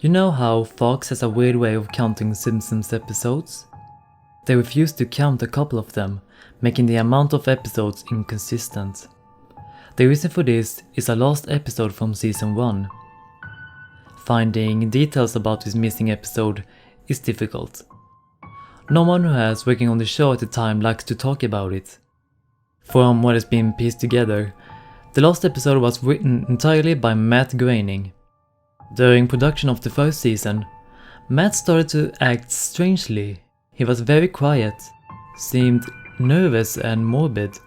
You know how Fox has a weird way of counting Simpsons episodes? They refused to count a couple of them, making the amount of episodes inconsistent. The reason for this is a lost episode from season 1. Finding details about this missing episode is difficult. No one who has working on the show at the time likes to talk about it. From what has been pieced together, the lost episode was written entirely by Matt Groening. During production of the first season, Matt started to act strangely. He was very quiet, seemed nervous and morbid.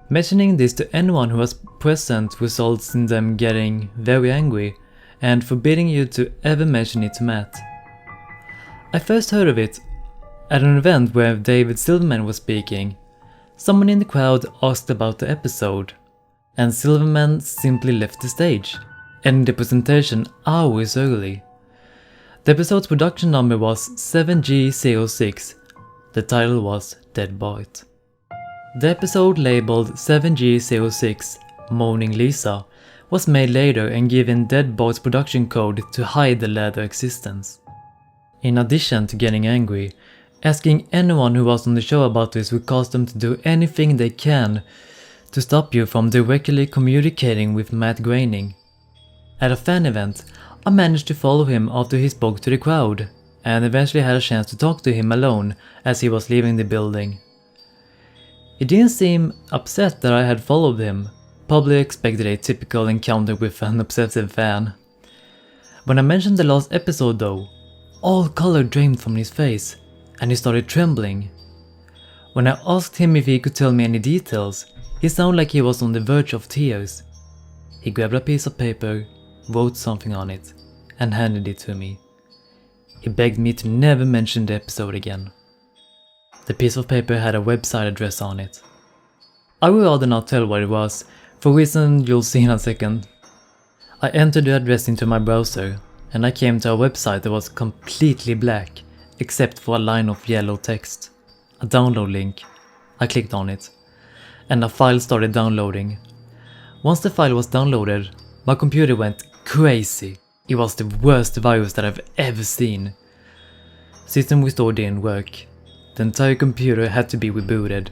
Mentioning this to anyone who was present results in them getting very angry and forbidding you to ever mention it to Matt. I first heard of it at an event where David Silverman was speaking. Someone in the crowd asked about the episode, and Silverman simply left the stage, ending the presentation hours early. The episode's production number was 7G06. The title was Dead Bart. The episode labeled 7G06, Moaning Lisa, was made later and given Dead Bart's production code to hide the latter existence. In addition to getting angry, asking anyone who was on the show about this would cause them to do anything they can to stop you from directly communicating with Matt Groening. At a fan event, I managed to follow him after he spoke to the crowd, and eventually had a chance to talk to him alone as he was leaving the building. He didn't seem upset that I had followed him, probably expected a typical encounter with an obsessive fan. When I mentioned the last episode though, all color drained from his face, and he started trembling. When I asked him if he could tell me any details, he sounded like he was on the verge of tears. He grabbed a piece of paper, wrote something on it, and handed it to me. He begged me to never mention the episode again. The piece of paper had a website address on it. I would rather not tell what it was, for a reason you'll see in a second. I entered the address into my browser, and I came to a website that was completely black, except for a line of yellow text. A download link. I clicked on it, and a file started downloading. Once the file was downloaded, my computer went crazy. It was the worst virus that I've ever seen. System restore didn't work. The entire computer had to be rebooted.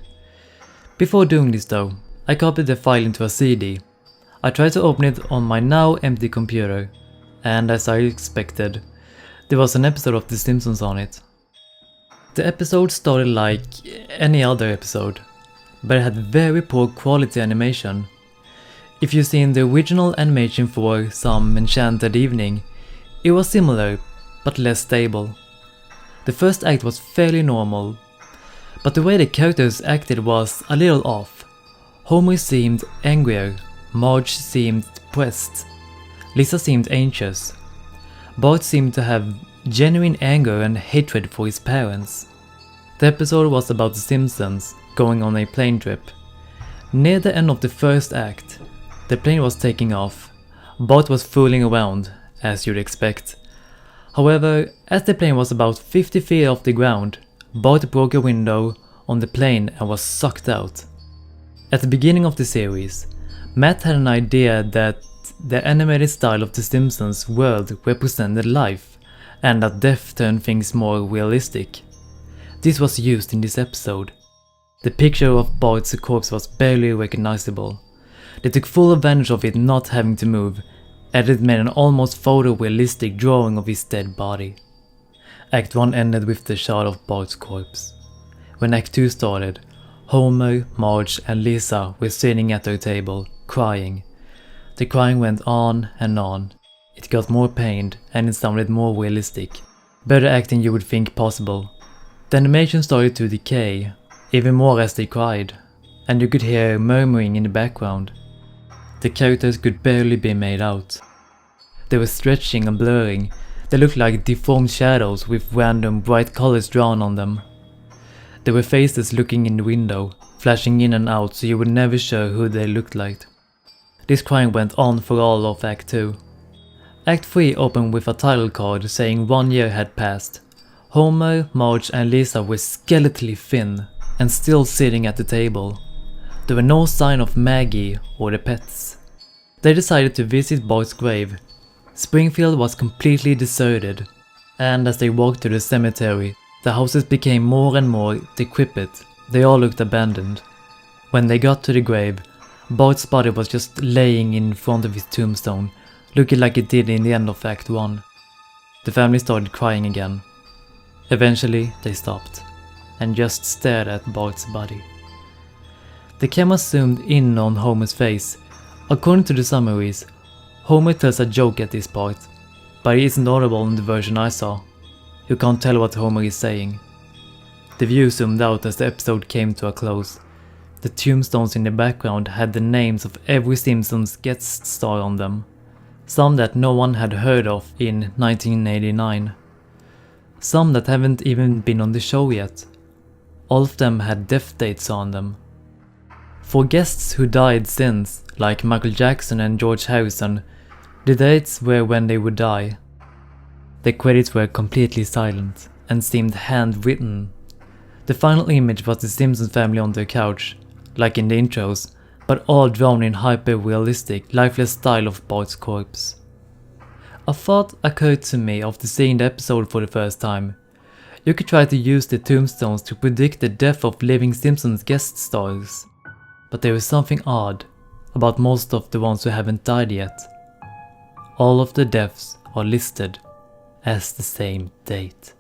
Before doing this though, I copied the file into a CD. I tried to open it on my now empty computer, and as I expected, there was an episode of The Simpsons on it. The episode started like any other episode, but it had very poor quality animation. If you've seen the original animation for Some Enchanted Evening, it was similar, but less stable. The first act was fairly normal, but the way the characters acted was a little off. Homer seemed angrier, Marge seemed depressed, Lisa seemed anxious. Bart seemed to have genuine anger and hatred for his parents. The episode was about the Simpsons going on a plane trip. Near the end of the first act, the plane was taking off. Bart was fooling around, as you'd expect. However, as the plane was about 50 feet off the ground, Bart broke a window on the plane and was sucked out. At the beginning of the series, Matt had an idea that the animated style of The Simpsons world represented life, and that death turned things more realistic. This was used in this episode. The picture of Bart's corpse was barely recognizable. They took full advantage of it not having to move, and it made an almost photorealistic drawing of his dead body. Act 1 ended with the shot of Bart's corpse. When Act 2 started, Homer, Marge and Lisa were sitting at their table, crying. The crying went on and on. It got more pained and it sounded more realistic. Better acting you would think possible. The animation started to decay, even more as they cried, and you could hear murmuring in the background. The characters could barely be made out. They were stretching and blurring. They looked like deformed shadows with random bright colors drawn on them. There were faces looking in the window, flashing in and out so you were never sure who they looked like. This crying went on for all of Act 2. Act 3 opened with a title card saying 1 year had passed. Homer, Marge and Lisa were skeletally thin and still sitting at the table. There were no sign of Maggie or the pets. They decided to visit Bart's grave. Springfield was completely deserted, and as they walked to the cemetery, the houses became more and more decrepit. They all looked abandoned. When they got to the grave, Bart's body was just laying in front of his tombstone, looking like it did in the end of Act 1. The family started crying again. Eventually, they stopped, and just stared at Bart's body. The camera zoomed in on Homer's face. According to the summaries, Homer tells a joke at this part, but it isn't audible in the version I saw. You can't tell what Homer is saying. The view zoomed out as the episode came to a close. The tombstones in the background had the names of every Simpsons guest star on them, some that no one had heard of in 1989. Some that haven't even been on the show yet. All of them had death dates on them. For guests who died since, like Michael Jackson and George Harrison, the dates were when they would die. The credits were completely silent and seemed handwritten. The final image was the Simpsons family on their couch, like in the intros, but all drawn in hyper-realistic, lifeless style of Bart's corpse. A thought occurred to me after seeing the episode for the first time. You could try to use the tombstones to predict the death of living Simpsons guest stars, but there is something odd about most of the ones who haven't died yet. All of the deaths are listed as the same date.